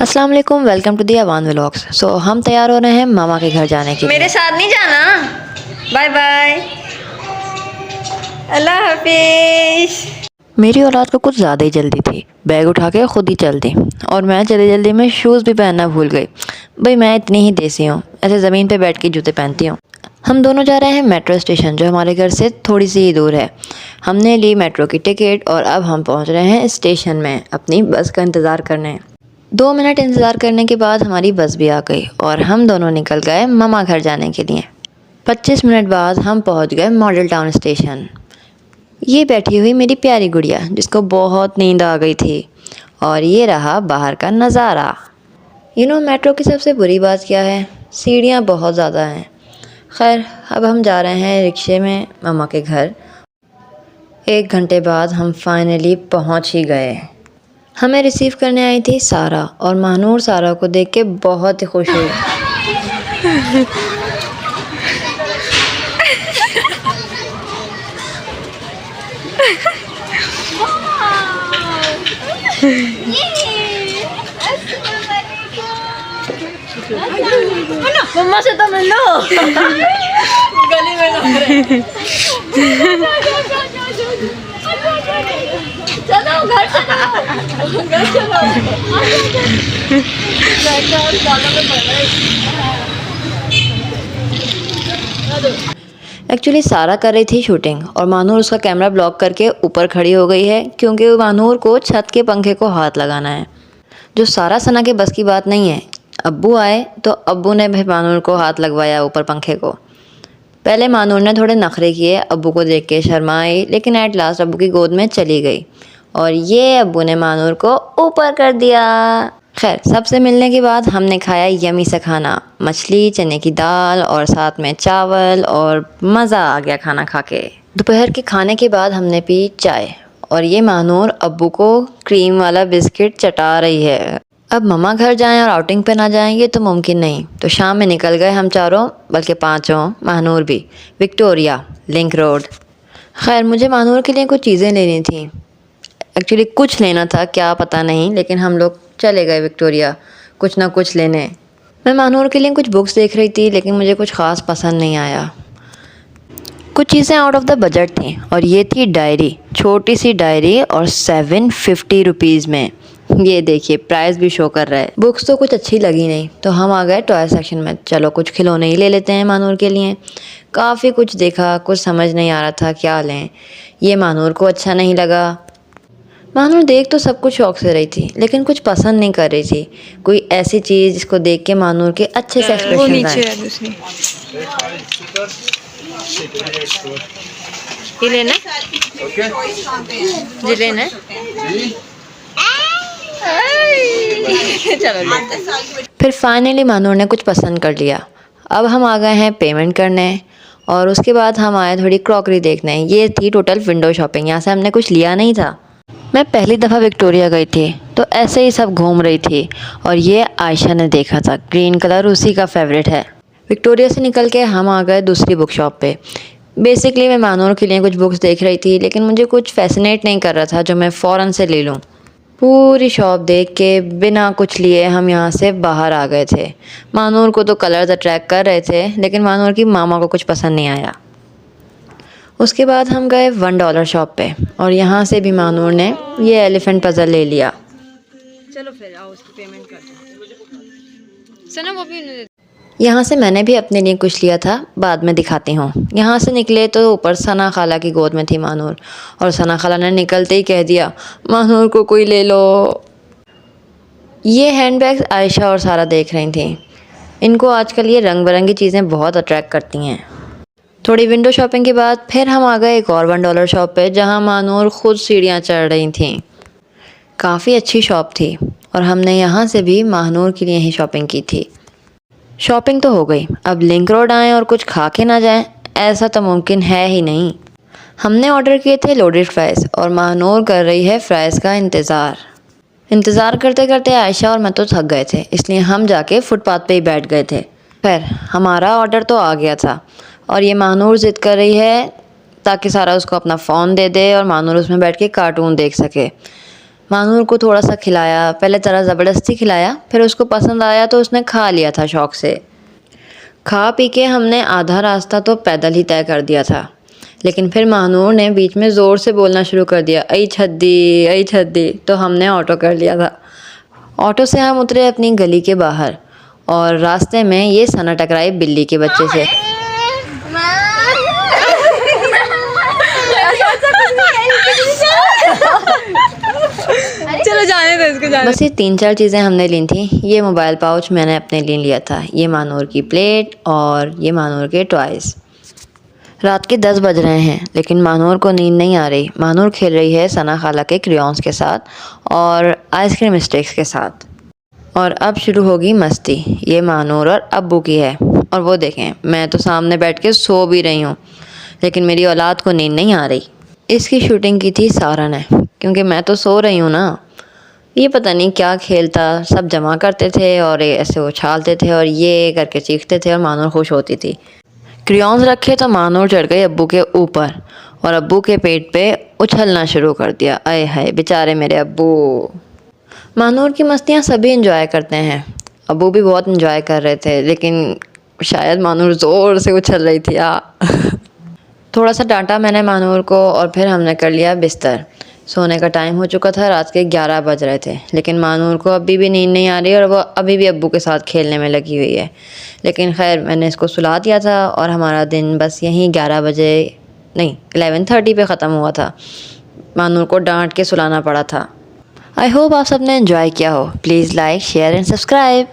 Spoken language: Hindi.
अस्सलाम वालेकुम, welcome to the Awan vlogs. हम तैयार हो रहे हैं मामा के घर जाने के लिए। मेरे साथ नहीं जाना। बाय बाय, अल्लाह हाफिज। मेरी औलाद को कुछ ज़्यादा ही जल्दी थी, बैग उठा के खुद ही चल दी और मैं जल्दी जल्दी में शूज़ भी पहनना भूल गई। भाई मैं इतनी ही देसी हूँ, ऐसे ज़मीन पे बैठ के जूते पहनती हूँ। हम दोनों जा रहे हैं मेट्रो स्टेशन, जो हमारे घर से थोड़ी सी ही दूर है। हमने ली मेट्रो की टिकट और अब हम पहुँच रहे हैं स्टेशन में अपनी बस का इंतज़ार करने। 2 मिनट इंतज़ार करने के बाद हमारी बस भी आ गई और हम दोनों निकल गए मामा घर जाने के लिए। 25 मिनट बाद हम पहुंच गए मॉडल टाउन स्टेशन। ये बैठी हुई मेरी प्यारी गुड़िया, जिसको बहुत नींद आ गई थी। और ये रहा बाहर का नज़ारा। मेट्रो की सबसे बुरी बात क्या है? सीढ़ियाँ बहुत ज़्यादा हैं। खैर, अब हम जा रहे हैं रिक्शे में मामा के घर। 1 घंटे बाद हम फाइनली पहुंच ही गए। हमें रिसीव करने आई थी सारा, और महानूर सारा को देख के बहुत ही खुश हुई। मम्मा से तो मिलो। गली में लग रहे। चलो घर चलो, घर चलो। एक्चुअली सारा कर रही थी शूटिंग और महानूर उसका कैमरा ब्लॉक करके ऊपर खड़ी हो गई है, क्योंकि महानूर को छत के पंखे को हाथ लगाना है, जो सारा सना के बस की बात नहीं है। अब्बू आए तो अब्बू ने भी महानूर को हाथ लगवाया ऊपर पंखे को। पहले महानूर ने थोड़े नखरे किए, अब्बू को देख के शर्माई, लेकिन एट लास्ट अब्बू की गोद में चली गई और ये अब्बू ने महानूर को ऊपर कर दिया। खैर, सबसे मिलने के बाद हमने खाया यमी सा खाना, मछली, चने की दाल और साथ में चावल, और मज़ा आ गया खाना खा के। दोपहर के खाने के बाद हमने पी चाय और ये महानूर अब्बू को क्रीम वाला बिस्किट चटा रही है। अब मम्मा घर जाएं और आउटिंग पे ना जाएंगे तो मुमकिन नहीं, तो शाम में निकल गए हम चारों, बल्कि पाँचों, महानूर भी, विक्टोरिया लिंक रोड। खैर, मुझे महानूर के लिए कुछ चीज़ें लेनी थी। एक्चुअली कुछ लेना था, क्या पता नहीं, लेकिन हम लोग चले गए विक्टोरिया कुछ ना कुछ लेने। मैं महानूर के लिए कुछ बुक्स देख रही थी, लेकिन मुझे कुछ ख़ास पसंद नहीं आया। कुछ चीज़ें आउट ऑफ द बजट थी और ये थी डायरी, छोटी सी डायरी, और 750 रुपीज़ में। ये देखिए, प्राइस भी शो कर रहा है। बुक्स तो कुछ अच्छी लगी नहीं, तो हम आ गए टॉय सेक्शन में। चलो कुछ खिलौने ही ले लेते हैं महानूर के लिए। काफ़ी कुछ देखा, कुछ समझ नहीं आ रहा था क्या लें। ये महानूर को अच्छा नहीं लगा। महानूर देख तो सब कुछ शौक से रही थी, लेकिन कुछ पसंद नहीं कर रही थी। कोई ऐसी चीज़ जिसको देख के महानूर के अच्छे से एक्सप्रेशन आए। ये लेना जी, लेना चलो। फिर फाइनली महानूर ने कुछ पसंद कर लिया। अब हम आ गए हैं पेमेंट करने, और उसके बाद हम आए थोड़ी क्रॉकरी देखने। ये थी टोटल विंडो शॉपिंग, यहाँ से हमने कुछ लिया नहीं था। मैं पहली दफ़ा विक्टोरिया गई थी, तो ऐसे ही सब घूम रही थी, और ये आयशा ने देखा था, ग्रीन कलर उसी का फेवरेट है। विक्टोरिया से निकल के हम आ गए दूसरी बुक शॉप पे। बेसिकली मैं महानूर के लिए कुछ बुक्स देख रही थी, लेकिन मुझे कुछ फैसिनेट नहीं कर रहा था जो मैं फ़ौरन से ले लूँ। पूरी शॉप देख के बिना कुछ लिए हम यहाँ से बाहर आ गए थे। महानूर को तो कलर्स अट्रैक्ट कर रहे थे, लेकिन महानूर की मामा को कुछ पसंद नहीं आया। उसके बाद हम गए $1 शॉप पे, और यहाँ से भी महानूर ने ये एलिफेंट पज़ल ले लिया। चलो फिर आओ, उसकी पेमेंट कर दो। सना वो भी यहाँ से मैंने भी अपने लिए कुछ लिया था, बाद में दिखाती हूँ। यहाँ से निकले तो ऊपर सना खाला की गोद में थी महानूर, और सना खाला ने निकलते ही कह दिया, महानूर को कोई ले लो। ये हैंडबैग्स आयशा और सारा देख रही थी। इनको आजकल ये रंग बिरंगी चीज़ें बहुत अट्रैक्ट करती हैं। थोड़ी विंडो शॉपिंग के बाद फिर हम आ गए एक और $1 शॉप पे, जहाँ महानूर खुद सीढ़ियाँ चढ़ रही थी। काफ़ी अच्छी शॉप थी, और हमने यहाँ से भी महानूर के लिए ही शॉपिंग की थी। शॉपिंग तो हो गई, अब लिंक रोड आएँ और कुछ खा के ना जाएं, ऐसा तो मुमकिन है ही नहीं। हमने ऑर्डर किए थे लोडेड फ्राइज़, और महानूर कर रही है फ्राइज़ का इंतज़ार करते करते आयशा और मैं तो थक गए थे, इसलिए हम जाके फुटपाथ पे ही बैठ गए थे। खैर, हमारा ऑर्डर तो आ गया था, और ये महानूर ज़िद कर रही है ताकि सारा उसको अपना फ़ोन दे दे और महानूर उसमें बैठ के कार्टून देख सके। मानूर को थोड़ा सा खिलाया, पहले ज़रा ज़बरदस्ती खिलाया, फिर उसको पसंद आया तो उसने खा लिया था शौक़ से। खा पी के हमने आधा रास्ता तो पैदल ही तय कर दिया था, लेकिन फिर महानूर ने बीच में ज़ोर से बोलना शुरू कर दिया, अई छद्दी, अई छद्दी, तो हमने ऑटो कर लिया था। ऑटो से हम उतरे अपनी गली के बाहर और रास्ते में ये सना टकराई बिल्ली के बच्चे से। चलो जाने दो इसको, जाने बस ये 3-4 चीज़ें हमने ली थी। ये मोबाइल पाउच मैंने अपने लिए लिया था, ये मानूर की प्लेट और ये मानूर के टॉयज़। रात के 10 बज रहे हैं लेकिन मानूर को नींद नहीं आ रही। मानूर खेल रही है सना खाला के क्रेयॉन्स के साथ और आइसक्रीम स्टिक्स के साथ। और अब शुरू होगी मस्ती। ये मानूर और अब्बू की है। और वो देखें, मैं तो सामने बैठ के सो भी रही हूँ, लेकिन मेरी औलाद को नींद नहीं आ रही। इसकी शूटिंग की थी सारा ने, क्योंकि मैं तो सो रही हूँ ना। ये पता नहीं क्या खेल था, सब जमा करते थे और ऐसे उछालते थे और ये करके चीखते थे और मानूर खुश होती थी। क्रेयॉन्स रखे तो मानूर चढ़ गई अब्बू के ऊपर और अब्बू के पेट पे उछलना शुरू कर दिया। आए हाय बेचारे मेरे अब्बू। मानूर की मस्तियाँ सभी इंजॉय करते हैं, अब्बू भी बहुत इंजॉय कर रहे थे, लेकिन शायद मानूर ज़ोर से उछल रही थी। थोड़ा सा डांटा मैंने मानूर को और फिर हमने कर लिया बिस्तर। सोने का टाइम हो चुका था, रात के 11 बज रहे थे, लेकिन मानूर को अभी भी नींद नहीं आ रही और वो अभी भी अब्बू के साथ खेलने में लगी हुई है। लेकिन खैर मैंने इसको सुला दिया था और हमारा दिन बस यहीं 11 बजे नहीं 11:30 पे ख़त्म हुआ था। मानूर को डांट के सुलाना पड़ा था। आई होप आप सबने एंजॉय किया हो। Please like, share and subscribe.